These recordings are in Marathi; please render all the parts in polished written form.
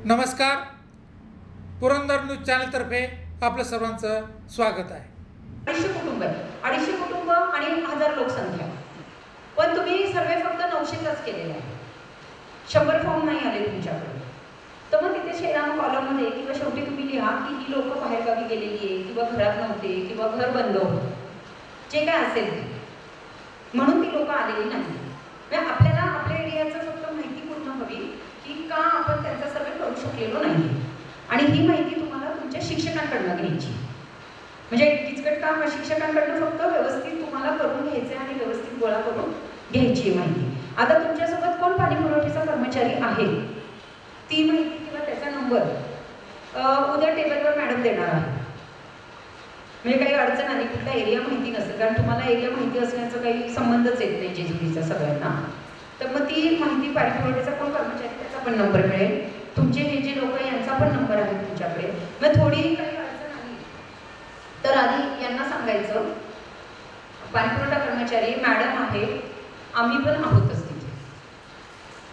नमस्कार. पुरंदर न्यूज चॅनलतर्फे आपलं सर्वांचं स्वागत आहे. 250 कुटुंब आहे. 250 कुटुंब आणि 1000 लोकसंख्या. पण तुम्ही सर्वे फक्त 900च केलेला आहे. 100 फॉर्म नाही आले तुमच्याकडे. तर मग तिथे शेराम कॉलममध्ये किंवा शेवटी तुम्ही लिहा की ही लोक बाहेरगावी गेलेली आहे किंवा घरात नव्हते किंवा घर बंद होतं. जे काय असेल ते. म्हणून ती लोक आलेली नाही. म्हणजे आपल्याला आपल्या एरियाचं फक्त माहिती पूर्ण हवी की का आपण त्यांचा सर्वे करू शकलेलो नाही. आणि ही माहिती तुम्हाला तुमच्या शिक्षकांकडनं घ्यायची. म्हणजे किचकट काम शिक्षकांकडनं फक्त व्यवस्थित तुम्हाला करून घ्यायचं आणि व्यवस्थित गोळा करून घ्यायची माहिती. आता तुमच्यासोबत कोण पाणी पुरवठ्याचा कर्मचारी आहे ती माहिती किंवा त्याचा नंबर उद्या टेबलवर मॅडम देणार आहे. म्हणजे काही अडचण आली कुठला एरिया माहिती नसेल, कारण तुम्हाला एरिया माहिती असण्याचा काही संबंधच येत नाही जेजुरीचा सगळ्यांना, तर मग ती माहिती पाणी पुरवठ्याचा कोण कर्मचारी त्याचा पण नंबर मिळेल. तुमचे हे जे लोक यांचा पण नंबर आहे तुमच्याकडे. मग थोडीही काही अडचण आली तर आधी यांना सांगायचं पाणीपुरवठा कर्मचारी मॅडम आहे, आम्ही पण आहोतच तिथे.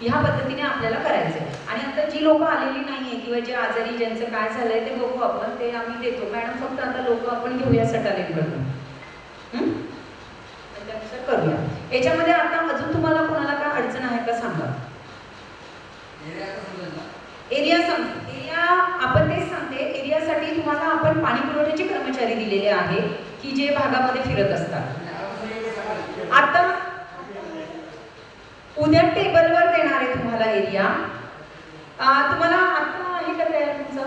ह्या पद्धतीने आपल्याला करायचं आहे. आणि आता जी लोक आलेली नाही आहे किंवा जे आजारी ज्यांचं काय झालंय ते बघू आपण, ते आम्ही देतो. मॅडम फक्त आता लोक आपण घेऊया सटालेंकडून, त्यानुसार करूया. याच्यामध्ये आता अजून तुम्हाला कोणाला काय अडचण आहे का सांगा. एरिया आपण तेच सांगते. एरियासाठी तुम्हाला आपण पाणी पुरवठ्याचे कर्मचारी दिलेले आहे की जे भागामध्ये फिरत असतात. आता उद्या टेबलवर देणार आहे तुम्हाला एरिया. तुम्हाला आता आहे का तयार तुमचं?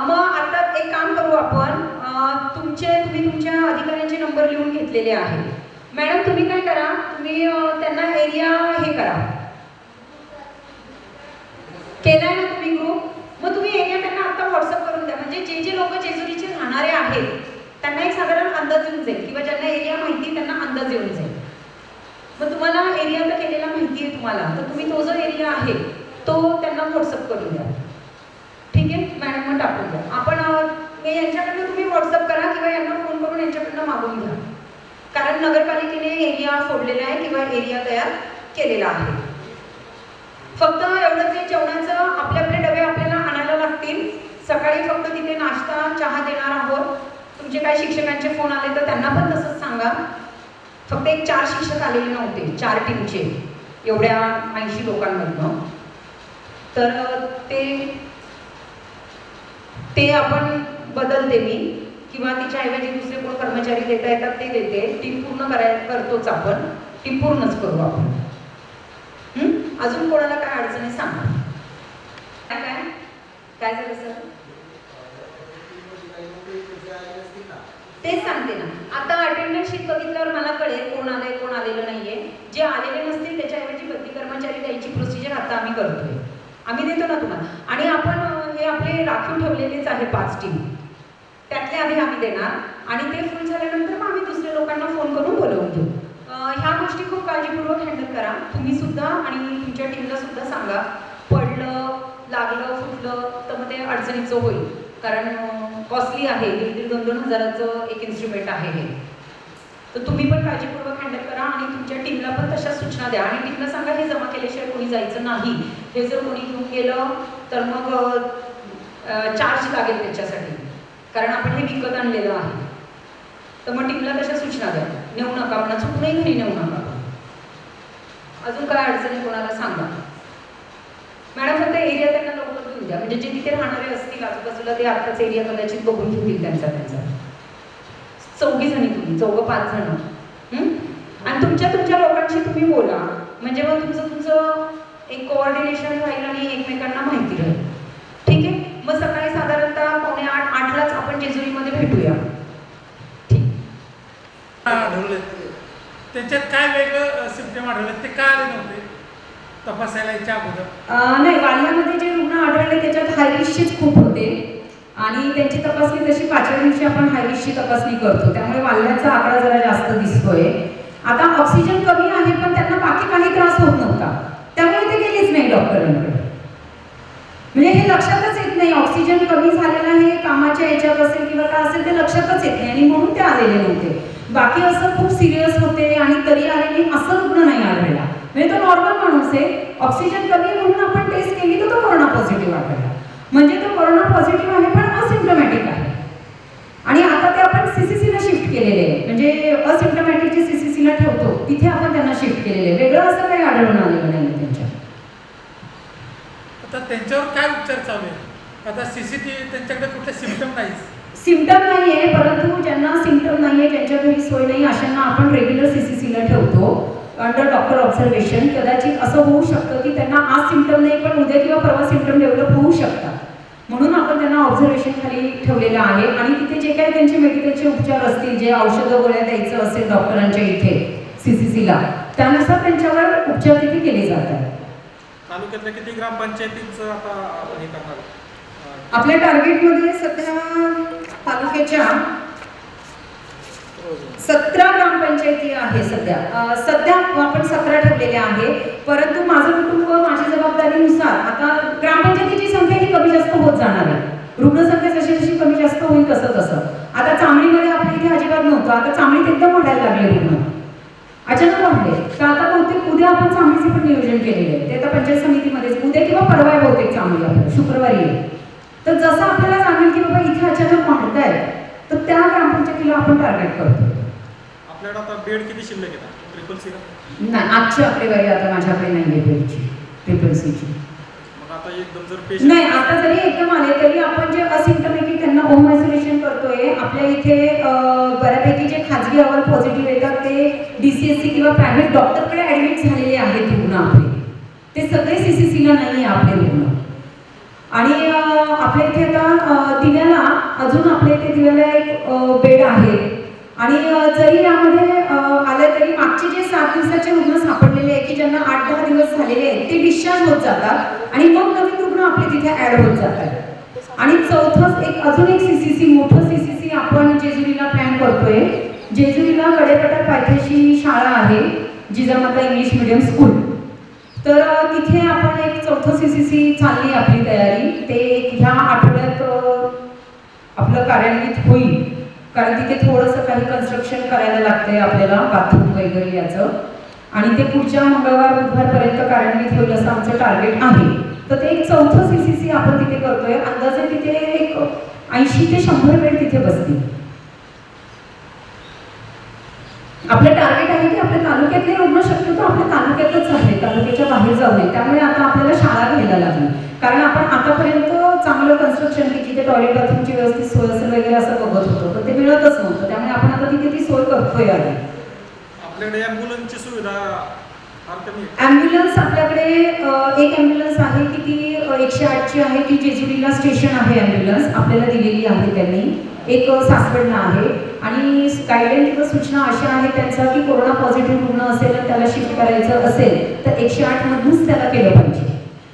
मग आता एक काम करू आपण. तुम्ही तुमच्या अधिकाऱ्यांचे नंबर लिहून घेतलेले आहे. मॅडम तुम्ही काय करा, तुम्ही त्यांना एरिया हे करा, केलाय ना तुम्ही ग्रुप. मग तुम्ही एरिया त्यांना आता व्हॉट्सअप करून द्या. म्हणजे जे जे लोक जेजुरीचे राहणारे आहेत त्यांना एक साधारण अंदाज येऊन जाईल किंवा ज्यांना एरिया माहिती त्यांना अंदाज येऊन जाईल. मग तुम्हाला एरियाचा केलेला माहिती आहे तुम्हाला, तर तुम्ही तो जो एरिया आहे तो त्यांना व्हॉट्सअप करून द्या. ठीक आहे मॅडम, मग टाकून द्या. आपण यांच्याकडनं तुम्ही व्हॉट्सअप करा किंवा यांना फोन करून यांच्याकडनं मागून घ्या, कारण नगरपालिकेने एरिया सोडलेला आहे किंवा एरिया तयार केलेला आहे. फक्त एवढंच आहे, जेवणाचं आपले आपले डबे आपल्याला आणायला लागतील. सकाळी फक्त तिथे नाश्ता चहा देणार आहोत. तुमचे काही शिक्षकांचे फोन आले तर त्यांना पण तसंच सांगा. फक्त एक 4 शिक्षक आलेले नव्हते 4 टीमचे एवढ्या 80 लोकांमधनं, तर ते आपण बदलते मी किंवा तिच्याऐवजी दुसरे कोण कर्मचारी देता येतात ते देते. टीम पूर्ण करतोच आपण, टीम पूर्णच करू आपण. अजून कोणाला काय अडचणी सांगा. काय झालं सर? तेच सांगते ना. आता अटेंडन्स शीट बघितल्यावर मला कळेल कोण आलंय कोण आलेलं नाहीये. जे आलेले नसतील त्याच्याऐवजी बदली कर्मचारी द्यायची प्रोसिजर आता आम्ही करतोय. आम्ही देतो ना तुम्हाला. आणि आपण हे आपले राखीव ठेवलेलेच आहे 5 टीम, त्यातले आधी आम्ही देणार आणि ते फुल झाल्यानंतर मग आम्ही दुसऱ्या लोकांना फोन करून बोलवून घेऊ. ह्या गोष्टी खूप काळजीपूर्वक हँडल करा तुम्ही सुद्धा आणि तुमच्या टीमला सुद्धा सांगा. पडलं लागलं फुटलं तर मग ते अडचणीचं होईल, कारण कॉस्टली आहे. 1,500-2,000 हजाराचं एक इन्स्ट्रुमेंट आहे हे. तर तुम्ही पण काळजीपूर्वक हँडल करा आणि तुमच्या टीमला पण तशा सूचना द्या. आणि टीमला सांगा हे जमा केल्याशिवाय कोणी जायचं नाही. हे जर कोणी घेऊन गेलं तर मग चार्ज लागेल त्याच्यासाठी, कारण आपण हे विकत आणलेलं आहे. तर मग टीमला तशा सूचना द्या. नेऊ नका म्हणा, चुकूनही घरी नेऊ नका. अजून काय अडचणी कोणाला सांगा. मॅडम फक्त एरिया त्यांना लवकर घेऊन द्या, म्हणजे जे तिथे राहणारे असतील आजूबाजूला ते आत्ताच एरिया कदाचित बघून घेतील त्यांचा. 4 जणी तुम्ही 4-5 जण आणि तुमच्या लोकांशी तुम्ही बोला. म्हणजे मग तुमचं एक कोऑर्डिनेशन राहील आणि एकमेकांना माहिती राहील. ठीक आहे. मग सकाळी साधारणतः 7:45-8लाच आपण जेजुरीमध्ये भेटूया. आढळले त्याच्यात काय वेगळं सिम्पटम आढळले, ते काय आले नव्हते तपासायला याच्या अगोदर? नाही, वाल्यामध्ये जे रुग्ण आढळले त्याच्यात हाय रिस्कचेच खूप होते आणि त्यांची तपासणी तशी 5व्या दिवशी आपण हाय रिस्कची तपासणी करतो, त्यामुळे वाल्याचा आकडा जरा जास्त दिसतोय. आता ऑक्सिजन कमी आहे पण त्यांना बाकी काही त्रास होत नव्हता, त्यामुळे ते गेलेच नाही डॉक्टरांकडे. म्हणजे हे लक्षातच येत नाही ऑक्सिजन कमी झालेला हे कामाच्या याच्यात असेल किंवा काय असेल ते लक्षातच येत नाही आणि म्हणून ते आलेले नव्हते. बाकी असं खूप सिरियस होते आणि तरी आलेले असं रुग्ण नाही आढळला. म्हणजे तो नॉर्मल माणूस आहे, ऑक्सिजन कमी आहे म्हणून आपण टेस्ट केली तर तो कोरोना पॉझिटिव्ह आढळला. म्हणजे तो कोरोना पॉझिटिव्ह आहे पण असिम्प्टोमॅटिक आहे. आणि आता ते आपण सीसीसीला शिफ्ट केलेले आहे, म्हणजे असिम्प्टोमॅटिक जे सीसीसीला ठेवतो तिथे आपण त्यांना शिफ्ट केलेले आहे. वेगळं असं काही आढळून आलेलं नाही त्यांच्या. आता त्यांच्यावर काय उपचार चालू आहे? आता सीसीटीव्ही त्यांच्याकडे कुठले सिम्पटम नाही, सिम्पटम नाही आहे, परंतु ज्यांना सिम्पटम नाही आहे ज्यांच्या घरी सोय नाही अशांना आपण रेग्युलर सीसीसीला ठेवतो अंडर डॉक्टर ऑब्झर्वेशन. कदाचित असं होऊ शकतं की त्यांना आज सिम्पटम नाही पण उद्या किंवा परवा सिम्पटम डेव्हलप होऊ शकतात, म्हणून आपण त्यांना ऑब्झर्वेशन खाली ठेवलेलं आहे. आणि तिथे जे काही त्यांचे मेडिकलचे उपचार असतील, जे औषधं गोळ्या द्यायचं असेल डॉक्टरांच्या इथे सीसीसीला, त्यानुसार त्यांच्यावर उपचार तिथे केले जातात. तालुक्यातल्या किती ग्रामपंचायतींचं आता आपण हे करणार? आपल्या टार्गेटमध्ये सध्या तालुक्याच्या 17 ग्रामपंचायती आहे. सध्या आपण 17 ठेवलेल्या आहे, परंतु माझं कुटुंब माझी जबाबदारीनुसार आता ग्रामपंचायतीची संख्या ही कमी जास्त होत जाणार आहे. रुग्णसंख्या जशी जशी कमी जास्त होईल तसं तसं. आता चांगलीमध्ये आपल्या इथे अजिबात नव्हतं, आता चांगलीत एकदम वाढायला लागले रुग्ण, अचानक वाढले. तर आता बहुतेक उद्या आपण चांगलीचे पण नियोजन केलेले आहे. ते आता पंचायत समितीमध्येच उद्या किंवा परवा आहे बहुतेक चांगली, आपल्याला शुक्रवारी आहे. तर जसं आपल्याला जाणवेल की बाबा इथे अचानक वाढत आहे तर त्या ग्रामपंचायतीला आपण टार्गेट करतो. आपल्याकडे आता बेड किती शिल्लक येतात ट्रिपल सीला? नाही, आजची आकडेवारी आता माझ्याकडे नाही आहे बेडची, ट्रिपल सीची. मग आता एकदम जर पेशंट नाही, आता जरी एकदम आले तरी आपण जे असिम्प्टोमॅटिक त्यांना होम आयसोलेशन करतोय. आपल्या इथे बऱ्यापैकी जे खाजगी अहवाल पॉझिटिव्ह येतात ते DCSC किंवा प्रायव्हेट डॉक्टरकडे ॲडमिट झालेले आहेत रुग्ण आपले. ते सगळे सीसीसीला नाही आहे आपले रुग्ण. आणि आपल्या इथे आता दिव्याला अजून आपल्या इथे दिव्याला एक बेड आहे. आणि जरी यामध्ये आले तरी मागचे जे 7 दिवसाचे रुग्ण सापडलेले आहे की ज्यांना 8-10 दिवस झालेले आहेत ते डिस्चार्ज होत जातात आणि मग नवीन रुग्ण आपले तिथे ॲड होत जातात. आणि चौथं अजून एक सीसीसी, मोठं सीसीसी आपण जेजुरीला प्लॅन करतोय. जेजुरीला कडेपठार पायथ्याशी शाळा आहे, जिजामाता इंग्लिश मिडियम स्कूल. तर तिथे आपण एक चौथं सीसीसी चालली आपली तयारी. ते ह्या आठवड्यात आपलं कार्यान्वित होईल, कारण तिथे थोडंसं काही कन्स्ट्रक्शन करायला लागतंय आपल्याला, बाथरूम वगैरे याचं. आणि ते पुढच्या मंगळवार बुधवारपर्यंत कार्यान्वित होईल असं आमचं टार्गेट आहे. तर ते एक चौथं सीसीसी आपण तिथे करतोय. अंदाजे तिथे एक 80 ते 100 बेड तिथे बसतील. आपलं टार्गेट आहे की आपल्या तालुक्यातले रुग्ण शक्यतो आपल्या तालुक्यातच आहे, तालुक्याच्या बाहेर जाऊ नये. त्यामुळे आता आपल्याला शाळा घ्यायला लागली, कारण आपण आतापर्यंत चांगलं कन्स्ट्रक्शन की जिथे टॉयलेट बाथरूमची व्यवस्थित सोय असेल वगैरे असं बघत होतो, तर ते मिळतच नव्हतं. त्यामुळे आपण आता तिथे ती सोय करतोय आधी. आपल्याकडे ॲम्ब्युलन्सची सुविधा फार कमी आहे. ॲम्ब्युलन्स आपल्याकडे एक ॲम्ब्युलन्स आहे की ती 108ची आहे, की जेजुरीला स्टेशन आहे ॲम्ब्युलन्स आपल्याला दिलेली आहे त्यांनी. एक सासवडला आहे. आणि गाईडलाईन किंवा सूचना अशा आहे त्यांचा की कोरोना पॉझिटिव्ह रुग्ण असेल आणि त्याला शिफ्ट करायचं असेल तर 108 मधूनच त्याला केलं पाहिजे.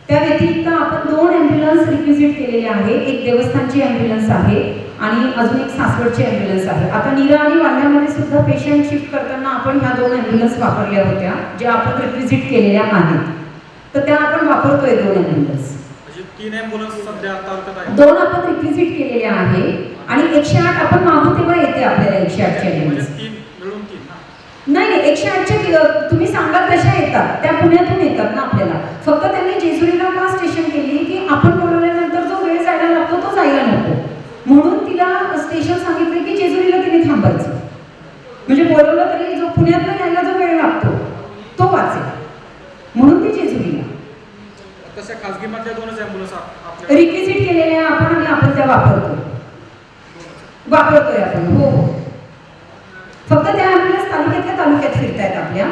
त्या व्यतिरिक्त आपण 2 ॲम्ब्युलन्स रिक्विजिट केलेले आहे. एक देवस्थानची ॲम्ब्युलन्स आहे आणि अजून एक सासवडची ॲम्ब्युलन्स आहे. आता नीरा आणि वाल्ह्यामध्ये सुद्धा पेशंट शिफ्ट करताना आपण ह्या 2 ॲम्ब्युलन्स वापरल्या होत्या, ज्या आपण रिक्विजिट केलेल्या आहेत. तर त्या आपण वापरतोय 2 ॲम्ब्युलन्स. म्हणजे 3 ॲम्ब्युलन्स सध्या तालुक्यात आहेत. 2 आपण रिक्विजिट केलेल्या आहे आणि 108 आपण मागू तेव्हा येते आपल्याला 108ची ॲम्ब्युलन्स. 3 मिळून 3 नाही, 108च्या तुम्ही सांगाल तशा येतात, त्या पुण्यातून येतात ना आपल्याला. फक्त त्यांनी जेजुरीला का स्टेशन केली की आपण बोलवल्यानंतर जो वेळ जायला लागतो तो जायला नको, म्हणून तिला स्टेशन सांगितले की जेजुरीला तिने थांबायचं. म्हणजे बोलवलं तरी जो पुण्यातला यायला जो वेळ लागतो तो वाचेल, म्हणून ती जेजुरीला. तशा खाजगी मधल्या 2च ॲम्ब्युलन्स आपल्या रिक्विजिट केलेल्या आपण आणि आपण त्या वापरतोय आपण. हो हो, फक्त त्या ॲम्ब्युलन्स तालुक्यातल्या तालुक्यात फिरतायत आपल्या,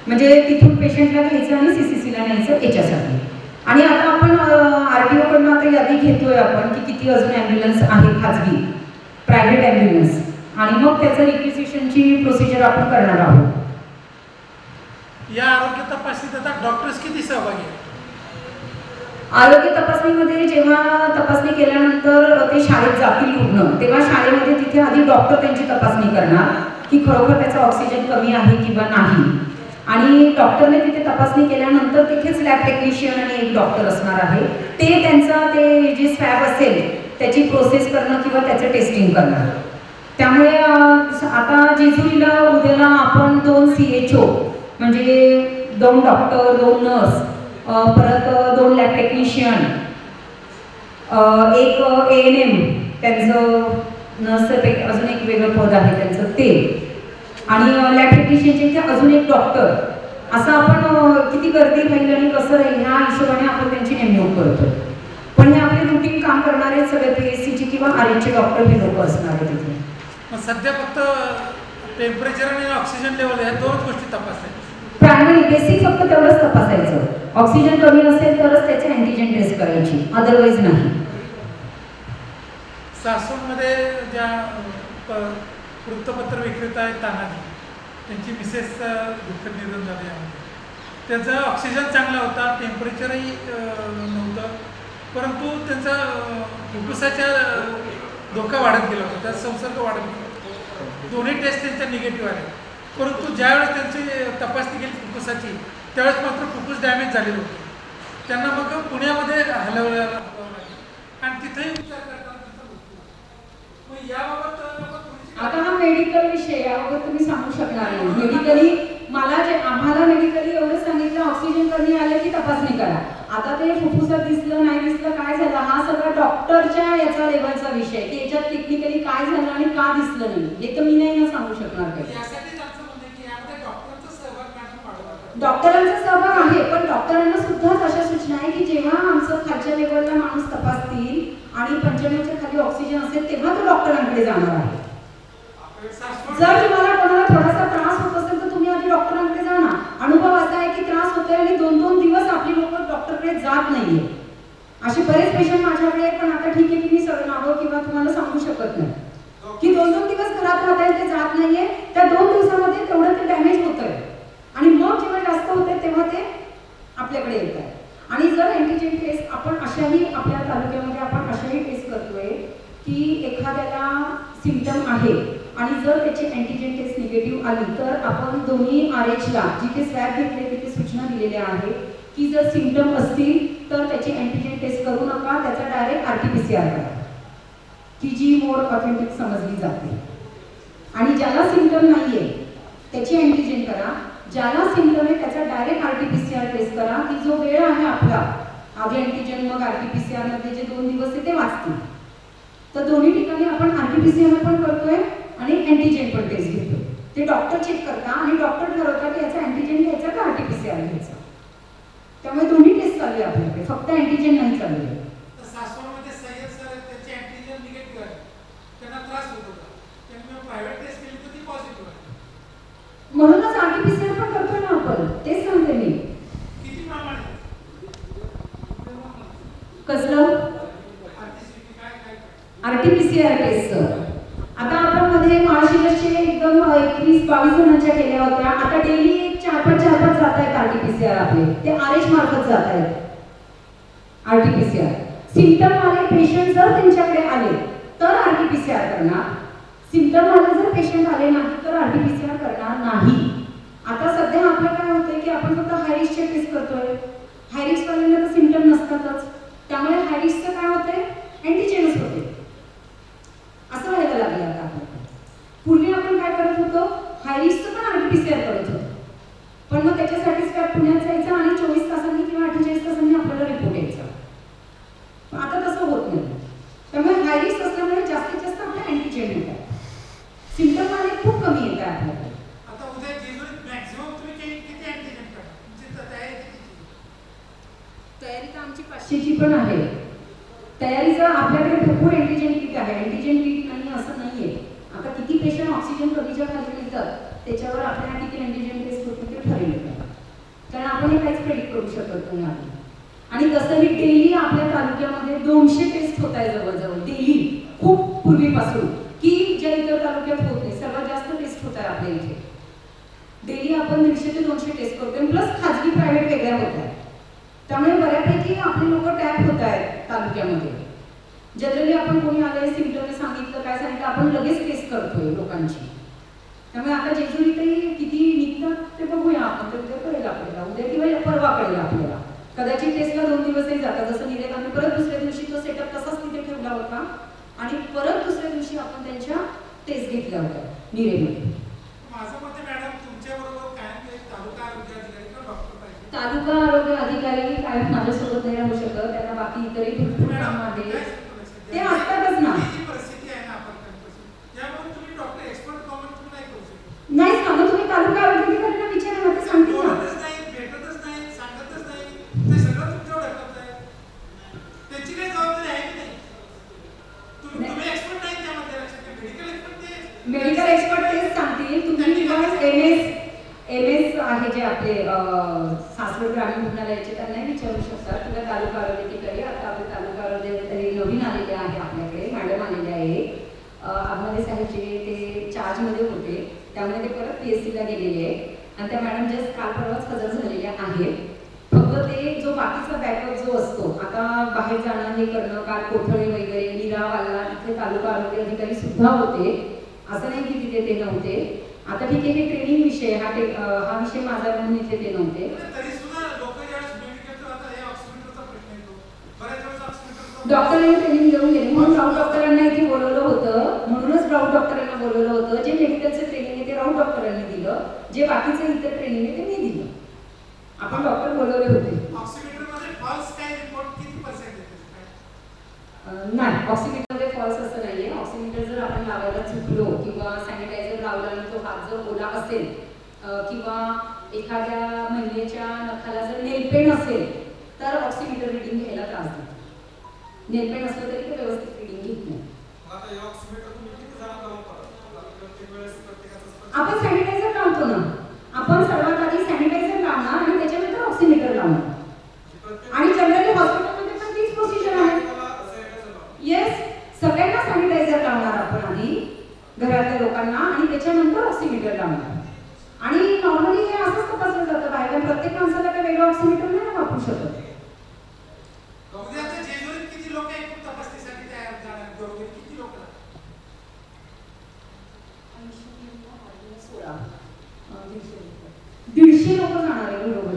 म्हणजे तिथून पेशंटला घ्यायचं आणि सीसीसीला न्यायचं याच्यासाठी. आणि आता आपण RTO कडनं आता यादी घेतोय आपण की किती अजून ॲम्ब्युलन्स आहे खाजगी, प्रायव्हेट ॲम्ब्युलन्स, आणि मग त्याचं रिक्विजिशनची प्रोसिजर आपण करणार आहोत. या आरोग्य तपासणीत आता डॉक्टर्स किती सहभागी आहेत? आरोग्य तपासणीमध्ये जेव्हा तपासणी केल्यानंतर ते शाळेत जातील रुग्ण, तेव्हा शाळेमध्ये तिथे आधी डॉक्टर त्यांची तपासणी करणार की खरोखर त्याचा ऑक्सिजन कमी आहे किंवा नाही. आणि डॉक्टरने तिथे तपासणी केल्यानंतर तिथेच लॅब टेक्निशियन आणि एक डॉक्टर असणार आहे. ते त्यांचा ते जे स्वॅब असेल त्याची प्रोसेस करणं किंवा त्याचं टेस्टिंग करणं. त्यामुळे आता जेजुरीला उद्याला आपण 2 CHO म्हणजे 2 डॉक्टर, 2 नर्स, परत 2 लॅब टेक्निशियन, एक ANM, त्यांचं नर्सपैकी अजून एक वेगळं पद आहे त्यांचं ते, आणि लॅब टेक्निशियनचे अजून एक डॉक्टर, असं आपण किती गर्दी राहील आणि कसं राहील ह्या हिशोबाने आपण त्यांची नेमणूक करतो. पण हे आपले रुटीन काम करणारे सगळे PSCचे किंवा RHचे डॉक्टर हे लोक असणार आहेत तिथे. मग सध्या फक्त टेम्परेचर आणि ऑक्सिजन लेवल ह्या 2 गोष्टी तपासल्या. प्रायमरी बेसिक फक्त तेवढंच तपासायचं. ऑक्सिजन कमी असेल तरच त्याची अँटीजेन टेस्ट करायची, अदरवाईज नाही. सासवडमध्ये ज्या वृत्तपत्र विक्रेता आहेत तानाजी, त्यांची मिसेस दुःखद निधन झाले आहे. त्याचा ऑक्सिजन चांगला होता, टेम्परेचरही नव्हतं, परंतु त्यांचा फुफ्फुसाच्या धोका वाढत गेला होता, त्याचा संसर्ग वाढत गेला. दोन्ही टेस्ट त्यांच्या निगेटिव्ह आले, परंतु ज्यावेळेस त्यांची तपासणी केली फुफ्फुसाची त्यावेळेस मात्र फुफ्फुस डॅमेज झालेलं होतं. त्यांना मग पुण्यामध्ये हलवलं आणि तिथेही उपचार करताना त्यांचा मृत्यू झाला. मग याबाबत आता हा मेडिकल विषय, याबाबत तुम्ही सांगू शकणार नाही. मेडिकली आम्हाला मेडिकली एवढं सांगितलं ऑक्सिजन कमी आलं की तपासणी करा. आता ते फुफ्फुसात दिसलं नाही दिसलं काय झालं, हा सगळा डॉक्टरच्या याचा लेवलचा विषय, की याच्यात टेक्निकली काय झालं आणि का दिसलं नाही हे तर मी नाही ना सांगू शकणार काही. यासाठीच आमचं म्हणणं आहे की यामध्ये डॉक्टरांचा सहभाग मॅडम वाढवा. डॉक्टरांचा सहभाग आहे, पण डॉक्टरांना सुद्धा अशा सूचना आहे की जेव्हा आमचं खालच्या लेवलला माणूस तपासतील आणि 95च्या खाली ऑक्सिजन असेल तेव्हा तो डॉक्टरांकडे जाणार आहे. जर तुम्हाला कोणाला थोडासा त्रास होत असेल तर तुम्ही आधी डॉक्टरांकडे जा ना. अनुभव असा आहे की त्रास होतोय आणि 2-2 दिवस आपली लोक डॉक्टरकडे जात नाहीये. असे बरेच पेशंट माझ्याकडे आहेत, पण आता ठीक आहे की मी सगळं नावं किंवा तुम्हाला सांगू शकत नाही की 2-2 दिवस घरात राहत आहेत ते जात नाहीये. त्या 2 दिवसामध्ये तेवढं ते डॅमेज होतंय आणि मग जेव्हा जास्त होतंय तेव्हा ते आपल्याकडे येत आहे. आणि जर अँटीजेन टेस्ट आपण अशाही आपल्या तालुक्यामध्ये आपण अशाही टेस्ट करतोय की एखाद्याला सिम्पटम आहे आणि जर त्याची अँटीजेन टेस्ट निगेटिव्ह आली तर आपण दोन्ही RH ला जिथे स्वॅब घेतले तिथे सूचना दिलेल्या आहेत की जर सिम्पटम असतील तर त्याची अँटीजेन टेस्ट करू नका, त्याचा डायरेक्ट RT-PCR करा, की जी मोर ऑथेंटिक समजली जाते. आणि ज्याला सिम्पटम नाहीये त्याची अँटीजेन करा, ज्याला सिम्पटम आहे त्याचा डायरेक्ट RT-PCR टेस्ट करा, की जो वेळ आहे आपला आधी अँटीजेन मग RT-PCR मध्ये जे 2 दिवस आहे ते वाचतील. तर दोन्ही ठिकाणी आपण RT-PCR पण करतोय आणि अँटीजेन पण टेस्ट घेतोय. ते डॉक्टर चेक करता आणि डॉक्टर ठरवतात की याचा अँटीजेन घ्यायचा का RT-PCR घ्यायचा. त्यामुळे दोन्ही टेस्ट चालू आहे आपल्याकडे, फक्त अँटीजेन नाही चालू आहे. सासवडमध्ये सय्यद सर त्यांचे अँटीजेन निगेटिव्ह आहे, त्यांना त्रास होत होता, त्यांनी प्रायव्हेट टेस्ट केली तर ती पॉझिटिव्ह आहे. म्हणूनच RT-PCR पण करतोय ना आपण, तेच सांगते मी. किती प्रमाणे कसलं RT-PCR टेस्ट? आता आपण मध्ये माळशिरसचे एकदम 21-22 जणांच्या केल्या होत्या. आता डेली 4-5 जात आहेत RT-PCR आपले, ते RH मार्फत जात आहेत RT-PCR. सिम्पटम आले पेशंट जर त्यांच्याकडे आले तर RT-PCR करणार, सिम्पटम आले जर पेशंट आले नाही तर RT-PCR करणार नाही. आता सध्या आपलं काय होतंय की आपण फक्त हाय रिस्कचे टेस्ट करतोय. हाय रिस्क वाल्यांना तर सिम्पटम नसतातच, त्यामुळे हाय रिस्कचं काय होतंय अँटीजेनच होते. असं व्हायला लागलं आता आपल्याकडे. पूर्वी आपण काय करत होतो, हाय रिस्कचं पण RT-PCR करत होतो, पण मग त्याच्यासाठी स्वॅब पुण्यात जायचं आणि 24 तासांनी किंवा 48 तासांनी आपल्याला रिपोर्ट यायचा. पण आता तसं होत नाही. त्यामुळे हाय रिस्क असल्यामुळे जास्तीत जास्त आपल्या अँटीजेन येतात, सिम्पटम आले खूप कमी येतात आपल्याकडे. आता उद्या जेजुरीत मॅक्सिमम तुम्ही किती अँटीजेन करा, तुमची तयारी किती? तयारी तर आमची 500ची पण आहे. तयारीचं आपल्याकडे भरपूर अँटीजेन किट आहे, अँटीजेन किट नाही असं नाहीये. आता किती पेशंट ऑक्सिजन कमीच्या खाली मिळतात त्याच्यावर आपल्याला किती अँटीजेन टेस्ट होते ते ठरेल, कारण आपण हे काहीच प्रेडिक्ट करू शकत नाही आधी. आणि तसंही डेली आपल्या तालुक्यामध्ये 200 टेस्ट होत आहे जवळजवळ डेली, खूप पूर्वीपासून, की ज्या इतर तालुक्यात होत नाही. सर्वात जास्त टेस्ट होत आहे आपल्या इथे. डेली आपण 150 ते 200 टेस्ट करतोय, प्लस खाजगी प्रायव्हेट वेगळ्या होत आहेत. त्यामुळे बऱ्यापैकी आपले लोक टॅप होत आहेत तालुक्यामध्ये. जनरली आपण कोणी आले सिम्पटम सांगितलं काय सांगितलं आपण लगेच टेस्ट करतोय लोकांची. त्यामुळे आता जेजुरीतही किती निघतात ते बघूया आपण, तर उद्या कळेल आपल्याला, उद्या किंवा परवा कळेल आपल्याला. कदाचित टेस्टला 2 दिवसही जातात. जसं निरेगाने परत दुसऱ्या दिवशी तो सेटअप तसाच तिथे ठेवला होता आणि परत दुसऱ्या दिवशी आपण त्यांच्या टेस्ट घेतल्या होत्या निरेमध्ये. माझं मत मॅडम तुमच्याबरोबर कायम तालुका आरोग्य अधिकारी किंवा डॉक्टर होऊ शकत, त्यांना बाकी इतरही भरपूर कामं आहेत, ते असतातच ना. नाहीच ना, मग तुम्ही तालुका आरोग्याधिकाऱ्यांना विचारा ना, ते सांगतील ना. मेडिकल एक्सपर्ट तेच सांगतील. तुम्ही किंवा एम एस आहे जे आपले सासवड ग्रामीण रुग्णालयाचे, त्यांनाही विचारू शकता किंवा तालुका आरोग्याधिकारी. आता आपले तालुका आरोग्याधिकारी नवीन आलेले आहे आपल्याकडे, मॅडम आलेले आहे. आगमध्ये साहेब जे ते चार्जमध्ये होते, त्यामुळे ते परत PSCला गेलेले आहे आणि त्या मॅडम जस्ट काल परवाच हजर झालेल्या आहेत. फक्त ते जो बाकीचा बॅकअप जो असतो, आता बाहेर जाणं हे करणं, काल कोथळे वगैरे निरावाला तिथे तालुका आरोग्य अधिकारी सुद्धा होते, असं नाही की तिथे ते नव्हते. आता ठीक आहे, हे ट्रेनिंग विषय हा विषय माझा म्हणून इथे ते नव्हते. डॉक्टरांनी ट्रेनिंग देऊन गेले म्हणून राऊत डॉक्टरांना इथे बोलवलं होतं. म्हणूनच राऊत डॉक्टरांना बोलवलं होतं. जे मेडिकलचं ट्रेनिंग आहे ते राऊत डॉक्टरांनी दिलं, जे बाकीचं इतर ट्रेनिंग आहे ते मी दिलं. आपण डॉक्टर बोलवले होते. नाही, ऑक्सिमीटरमध्ये फॉल्स असं नाहीये. ऑक्सिमीटर जर आपण लावायला चुकलो किंवा सॅनिटायझर लावला आणि तो हात जर ओला असेल किंवा एखाद्या महिलेच्या नखाला जर नेलपेन असेल तर ऑक्सिमीटर रिडिंग घ्यायला त्रास देतो. नेलपेन असलं तरी ते व्यवस्थित रिडिंग घेत नाही. आपण सॅनिटायझर लावतो ना, आपण सर्वात आधी सॅनिटायझर लावणार आणि त्याच्यानंतर ऑक्सिमीटर लावणार. आणि जनरली हॉस्पिटलमध्ये पण तीच प्रोसिजर आहे. येस, सगळ्यांना सॅनिटायझर लावणार आपण आधी, घरातल्या लोकांना, आणि त्याच्यानंतर ऑक्सिमीटर लावणार. आणि नॉर्मली हे असंच तपासलं जातं बाहेर, प्रत्येक माणसाला काही वेगळं ऑक्सिमीटर नाही वापरू शकत. दीडशे लोक जाणार आहे बरोबर.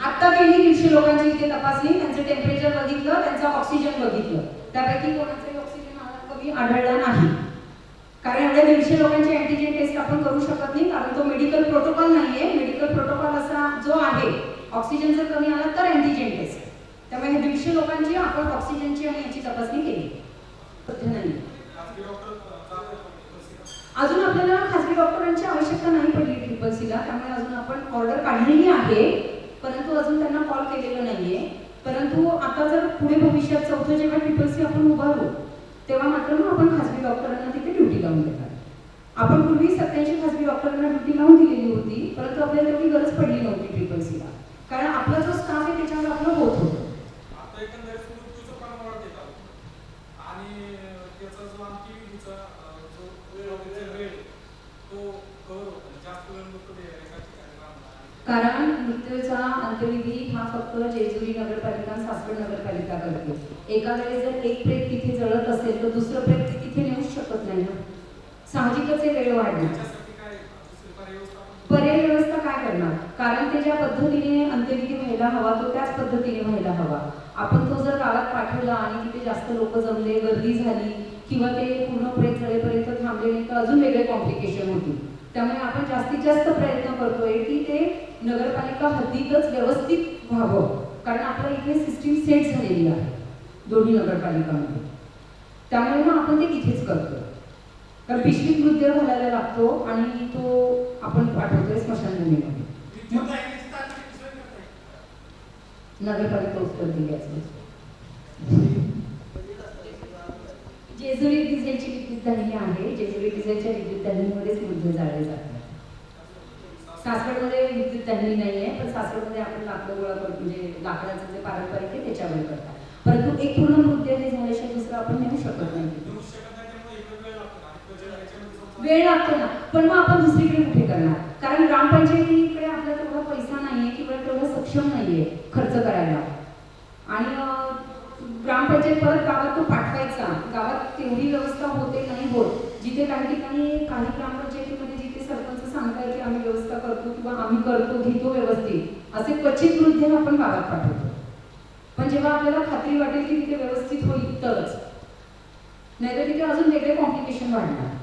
आता केली 150 लोकांची इथे तपासणी, त्यांचं टेम्परेचर बघितलं, त्यांचं ऑक्सिजन बघितलं, त्यापैकी कोणाचाही ऑक्सिजन कमी आढळला नाही. कारण एवढ्या 150 लोकांची अँटीजेन टेस्ट आपण करू शकत नाही, कारण तो मेडिकल प्रोटोकॉल नाहीये. मेडिकल प्रोटोकॉल असा जो आहे, ऑक्सिजन जर कमी आला तर अँटीजेन टेस्ट. त्यामुळे 150 लोकांची आपण ऑक्सिजनची आणि याची तपासणी केली. नाही, अजून आपल्याला खासगी डॉक्टरांची आवश्यकता नाही पडली ट्रिपल-सीला, त्यामुळे अजून आपण ऑर्डर काढलेली आहे, परंतु अजून त्यांना कॉल केलेलं नाहीये. परंतु आता जर पुढे भविष्यात चौथं जेव्हा ट्रिपल-सी आपण उभारू तेव्हा मात्र मग आपण खासगी डॉक्टरांना तिथे ड्युटी लावून देणार. आपण पूर्वी 87 खासगी डॉक्टरांना ड्युटी लावून दिलेली होती, परंतु आपल्याला तेवढी गरज पडली नव्हती ट्रिपल-सीला, कारण आपला जो स्टाफ आहे त्याच्यावर आपलं होत होतं. कारण मृत्यूचा अंत्यविधी हा फक्त जेजुरी नगरपालिका आणि सासवड नगरपालिका करते. एका वेळेस जर एक प्रेत तिथे जळत असेल तर दुसरं प्रेत तिथे नेऊच शकत नाही ना, साहजिकच हे वेळ वाढणार. पर्याय व्यवस्था काय करणार? कारण ते ज्या पद्धतीने अंत्यविधी व्हायला हवा तो त्याच पद्धतीने व्हायला हवा. आपण तो जर गावात पाठवला आणि तिथे जास्त लोक जमले, गर्दी झाली किंवा ते पूर्ण प्रेत जळेपर्यंत थांबले नाही तर अजून वेगळे कॉम्प्लिकेशन होतील. त्यामुळे आपण जास्तीत जास्त प्रयत्न करतोय की ते नगरपालिका हद्दीतच व्यवस्थित व्हावं, कारण आपल्या इथे सिस्टीम सेट झालेली आहे दोन्ही नगरपालिकांमध्ये. त्यामुळे मग आपण ते इथेच करतो. कारण पिशवीत मृत्यू घालायला लागतो आणि तो आपण पाठवतोय स्मशानभूमीमध्ये. नगरपालिका उत्तर दिली असेल. जेजुरी डिझेलची विद्युत दाहिनी आहे. जेजुरी डिझेलच्या विद्युत दाहिनीमध्येच मृत्यू जाळले जातात. सासवडमध्ये विद्युत दाहिनी नाही आहे, पण सासवडमध्ये आपण लाकडं गोळा करतो, म्हणजे लाकडाचं जे पारंपरिक आहे त्याच्यावर करतात. परंतु एक पूर्ण मृत्यू हे झाल्याशिवाय दुसरं आपण नेऊ शकत नाही. वेळ लागतो ना, पण मग आपण दुसरीकडे कुठे करणार? कारण ग्रामपंचायतीकडे आपला तेवढा पैसा नाहीये किंवा तेवढा सक्षम नाहीये खर्च करायला. आणि ग्रामपंचायत परत गावात तो पाठवायचा, गावात तेवढी व्यवस्था होते नाही होत. जिथे काही ठिकाणी काही ग्रामपंचायतीमध्ये जिथे सरपंच सांगताय की आम्ही व्यवस्था करतो किंवा आम्ही करतो घेतो व्यवस्थित, असे क्वचित मृत्यू आपण गावात पाठवतो. पण जेव्हा आपल्याला खात्री वाटेल की तिथे व्यवस्थित होईल तरच, नाहीतर तिथे अजून वेगळे कॉम्प्लिकेशन वाढणार.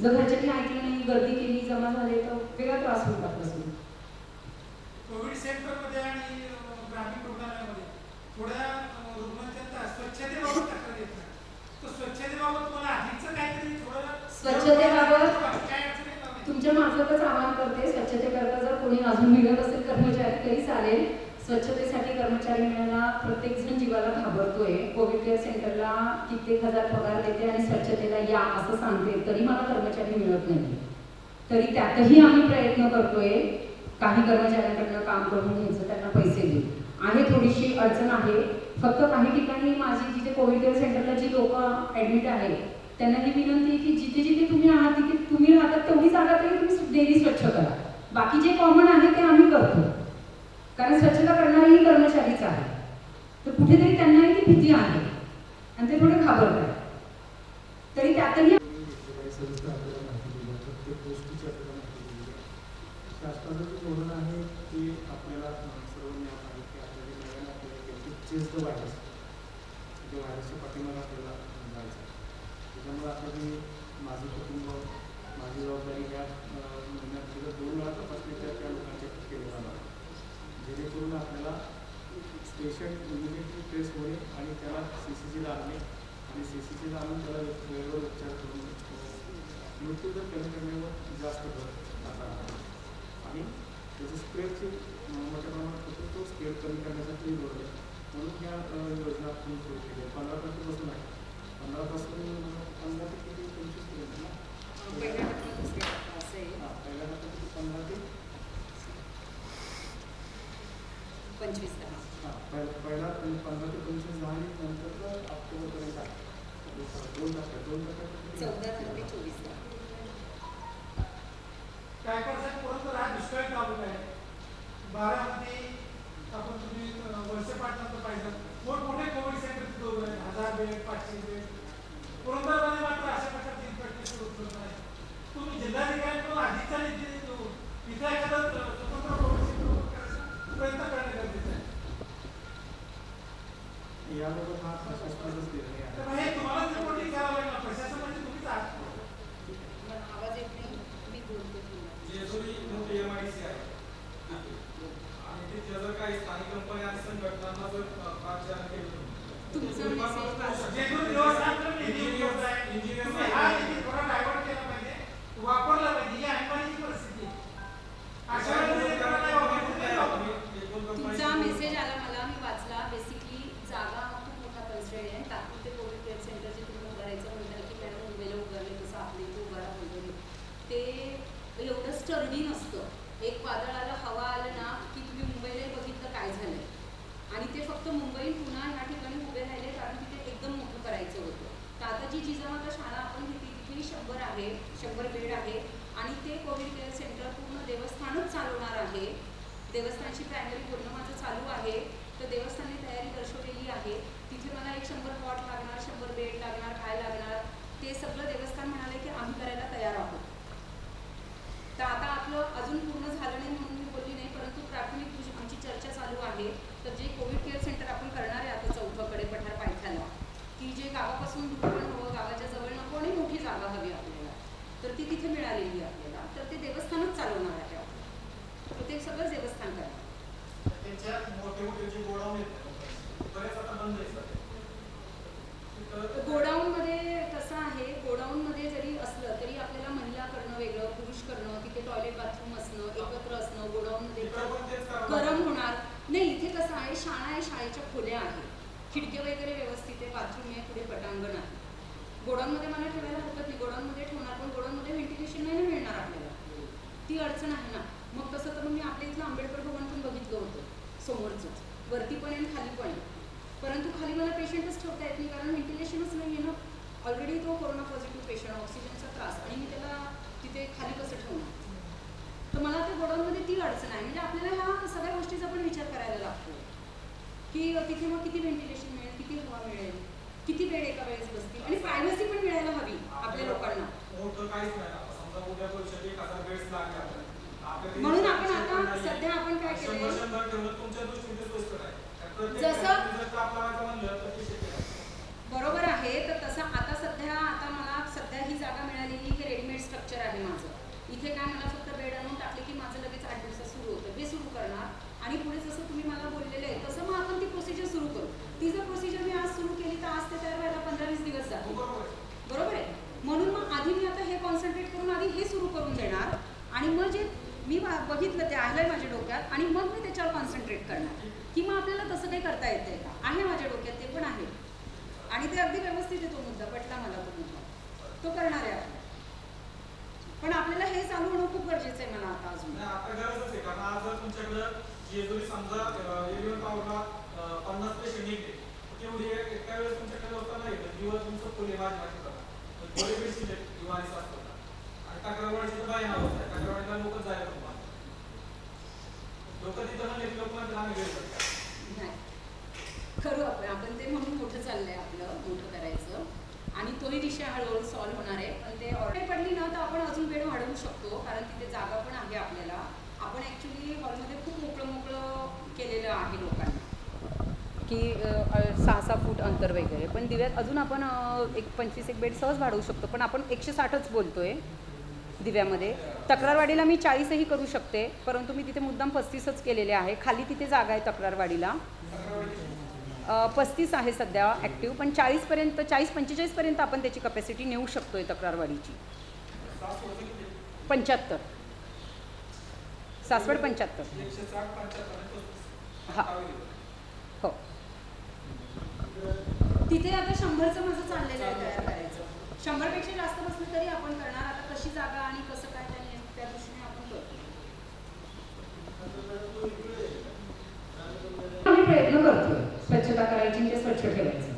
जर घरच्यांनी ऐकलं नाही, गर्दी केली, जमा झाले तर वेगळा त्रास होईल आपल्यासोबत. कोविड सेंटरमध्ये आणि ग्रामीण रुग्णालयामध्ये थोड्या रुग्णांच्या स्वच्छतेबाबत तक्रार येत नाही. तर स्वच्छतेबाबत मला आधीचं काहीतरी थोडं स्वच्छतेबाबत काय अडचण येणार नाही. तुमच्या मार्फतच आवाहन करते, स्वच्छतेकरता जर कोणी अजून मिळत असेल कर्मचारी तरी चालेल. स्वच्छतेसाठी कर्मचारी मिळायला प्रत्येक जण जीवाला घाबरतोय. कोविड केअर सेंटरला कित्येक हजार पगार देते आणि स्वच्छतेला या असं सांगते, तरी मला कर्मचारी मिळत नाही. तरी त्यातही आम्ही प्रयत्न करतोय. काही कर्मचाऱ्यांकडनं काम करून घ्यायचं, त्यांना पैसे देऊ. आहे थोडीशी अडचण आहे. फक्त काही ठिकाणी माझी जिथे कोविड केअर सेंटरला जी लोक ॲडमिट आहेत त्यांना ही विनंती आहे की जिथे जिथे तुम्ही आहात तिथे तुम्ही राहतात तेवढी जागा तरी तुम्ही डेली स्वच्छ करा. बाकी जे कॉमन आहे ते आम्ही करतो, कारण स्वच्छता करणारेही कर्मचारीच आहे. तर कुठेतरी त्यांनाही ती भीती आहे आणि ते थोडे घाबरतात. तरी त्यातही शासनाचं जे धोरण आहे ते आपल्याला सर्व ज्ञात आहे की आपल्याला नव्यानं आपल्याला चेस द व्हायरस, त्या व्हायरसच्या पाठीमागे आपल्याला जायचं. त्याच्यामुळे आता मी माझं कुटुंब, माझी जबाबदारी या महिन्यात 2 वेळा तपासणी त्या लोकांच्या केल्या जाणार, जेणेकरून आपल्याला पेशंट इमिडिएटली ट्रेस होणे आणि त्याला CCG आणणे आणि CCG आणून त्याला वेळेवर उपचार करून मृत्यू दर कमी करण्यावर जास्त भर आता आणि त्याचं स्प्रेडची मोठ्या प्रमाणात होतो, तो स्प्रेड कमी करण्यासाठी धोरण आहे. म्हणून ह्या योजना आपण सुरू केली आहे. 15 तारखेपासून आहे. 15 पासून 15 ते किती 25 पर्यंत ना पहिल्या टप्प्यात 15 ते 25 पहिला 15 ते 25 झाली, नंतर ऑक्टोबरपर्यंत आहे. 2 टप्प्यात 14 ते 24 काय करायचं परंतु हा दुष्काळ तालुका आहे. बारामती आपण तुम्ही वर्ष पाठवलं पाहिजे. मोठमोठे कोविड सेंटर तिथे उभे आहेत, 1000 बेड 500 बेड. पुरंदरमध्ये मात्र अशा प्रकारचे इन्फ्रास्ट्रक्चर उपलब्ध नाही. तुम्ही जिल्हाधिकाऱ्यांकडून आधीचा निधी देऊन तिथे एखादं स्वतंत्र कोविड सेंटर उभं करायचा प्रयत्न करणं गरजेचं आहे. याबाबत हा प्रशासनाचाच निर्णय आहे. तर हे तुम्हालाच रिपोर्टिंग करावं लागणार. प्रशासन म्हणजे तुम्हीच आहात. आवाज येत नाही, मी बोलतो. जेजुरी मोठी MIDC आहे आणि तिथे जर काही स्थानिक कंपन्या आणि संघटनांना जर प्राचार्य केलं तुमचा मेसेज जेणेकरून व्यवस्थापन निधी उपलब्ध आहे. तुम्ही हा निधी थोडा डायव्हर्ट केला पाहिजे, वापरला पाहिजे. ही आणखीची परिस्थिती आहे. अशा वेळेस त्याला नाही वापरलं. तुमचा मेसेज आला मला, मी वाचला. बेसिकली जागा खूप मोठा कन्स्ट्रेंट आहे. तात्पुरते कोविड केअर सेंटर जे तुम्ही उभारायचं म्हणताय की मॅडम मुंबईला उभारले तसं आपल्या इथे उभारा वगैरे, ते एवढं स्टर्डी नसतं. एक वादळ आलं, हवा आलं ना की तुम्ही मुंबईला बघितलं काय झालंय. आणि ते फक्त मुंबई पुन्हा ह्या ठिकाणी उभे राहिले कारण तिथे एकदम मोठं करायचं होतं. तर आता जी जिजामाता शाळा आपण घेतली तिथे 100 आहे, 100 बेड आहे आणि ते कोविड केअर सेंटर पूर्ण देवस्थानच चालवणार आहे. देवस्थानची प्रायमरी पूर्ण माझं चालू आहे. तर देवस्थानने तयारी दर्शवलेली आहे. तिथे मला एक 100 पॉट लागणार, 100 बेड लागणार, काय लागणार ते सगळं देवस्थान म्हणाले की आम्ही करायला तयार आहोत. तर आता आपलं अजून पूर्ण झालं नाही म्हणून मी बोलली नाही, परंतु प्राथमिक आमची चर्चा चालू आहे. तर जे कोविड केअर सेंटर आपण करणार आहे आता 4कडे पठार पायथ्याला, की जे गावापासून दूर पण हवं, गावाच्या जवळ नको आणि मोठी जागा हवी आपल्याला, तर ती तिथे मिळालेली आहे आपल्याला. तर ते देवस्थानच चालवणार आहे. तर ते सगळं देवस्थान करणार. त्यांच्या मोठे मोठे जे गोडाऊन आहेत बरेच आता बंद आहेत. गोडाऊनमध्ये कसं आहे, गोडाऊनमध्ये जरी असलं तरी आपल्याला महिला करणं वेगळं, पुरुष करणं, तिथे टॉयलेट बाथरूम असणं, एकत्र असणं, गोडाऊनमध्ये गरम होणार नाही. इथे कसं आहे, शाळा आहे, शाळेच्या खोल्या आहेत, खिडक्या वगैरे व्यवस्थित आहे, बाथरूम आहे, पुढे पटांगण आहे. गोडाऊनमध्ये मला ठेवायला हरकत नाही, गोडाऊनमध्ये ठेवणार, पण गोडाऊनमध्ये व्हेंटिलेशन नाही मिळणार आपल्याला, ती अडचण आहे ना. मग तसं तर मी आपल्या इथलं आंबेडकर भवन पण बघितलं होतं समोरचंच, वरती पण आहे खाली पण आहे. परंतु खाली मला पेशंटच ठेवता येत नाही कारण व्हेंटिलेशनच नाही आहे ना. ऑलरेडी तो कोरोना पॉझिटिव्ह पेशंट, ऑक्सिजनचा त्रास, आणि मी त्याला तिथे खाली कसं ठेवणार. तर मला त्या गोडाऊनमध्ये ती अडचण आहे. म्हणजे आपल्याला ह्या सगळ्या गोष्टीचा पण विचार करायला लागतो की तिथे मग किती व्हेंटिलेशन मिळेल, किती हवा मिळेल, किती बेड एका वेळेस बसतील, आणि प्रायव्हसी पण मिळायला हवी आपल्या लोकांना. म्हणून आपण आता सध्या आपण काय केलंय, जसं बरोबर आहे. तर तसं आता सध्या मला सध्या ही जागा मिळालेली, हे रेडीमेड स्ट्रक्चर आहे माझं. इथे काय मला फक्त बेड आणून टाकले की माझं लगेच 8 दिवसात सुरू होतं, हे सुरू करणार. आणि पुढे जसं तुम्ही मला बोललेलं आहे तसं की मग आपल्याला तसं काही करता येतंय का? आहे माझ्या डोक्यात, ते पण आहे आणि ते अगदी व्यवस्थित आहे. तो मुद्दा पटला मला, तो मुद्दा तो करणार आहे आपण. पण आपल्याला हे चालू होणं खूप गरजेचं आहे मला आता अजून. नाही, आता गरजच आहे, कारण आज जर तुमच्याकडं जेजुरी समजा एरियन पावला 50 पेशंट निघले, तेवढी एका वेळेस तुमच्याकडे होता नाही, तर दिवस तुमचं फुले माझी करा थोडे पेशंट दिवाळी असतात आणि तक्रारवाडीची तर बाई नावच आहे, तक्रारवाडीला लोकच जायला तुम्हाला लोक तिथं म्हणजे लोक म्हणतात आम्ही घरी करतो. नाही करू आपण ते म्हणून मोठं चाललंय आपलं, मोठं करायचं आणि तोही विषय हळूहळू सॉल्व्ह होणार आहे. पण ते ऑर्डर पडली ना तर आपण अजून वेळ वाढवू शकतो, कारण तिथे जागा पण आहे आपल्याला. आपण ॲक्च्युली हॉलमध्ये खूप मोकळं केलेलं आहे लोकांना की 6-6 फूट अंतर वगैरे. पण दिव्यात अजून आपण एक 25 बेड सहज वाढवू शकतो. पण आपण 160च बोलतोय दिव्यामध्ये. तक्रारवाडीला मी 40ही करू शकते, परंतु मी तिथे मुद्दाम 35च केलेले आहे. खाली तिथे जागा आहे तक्रारवाडीला, 35 आहे सध्या ॲक्टिव्ह, पण 40पर्यंत 40-45पर्यंत आपण त्याची कपॅसिटी नेऊ शकतो आहे तक्रारवाडीची. 75 सासवड 75. 160, 75 हां हो. तिथे आता 100चं माझं चाललेलं आहे तयार करायचं. 100पेक्षा जास्त बसलं तरी आपण करणार. आता कशी जागा आणि कसं काय त्या दृष्टीने आपण करतो. आम्ही प्रयत्न करतोय स्वच्छता करायची, ते स्वच्छ ठेवायचं.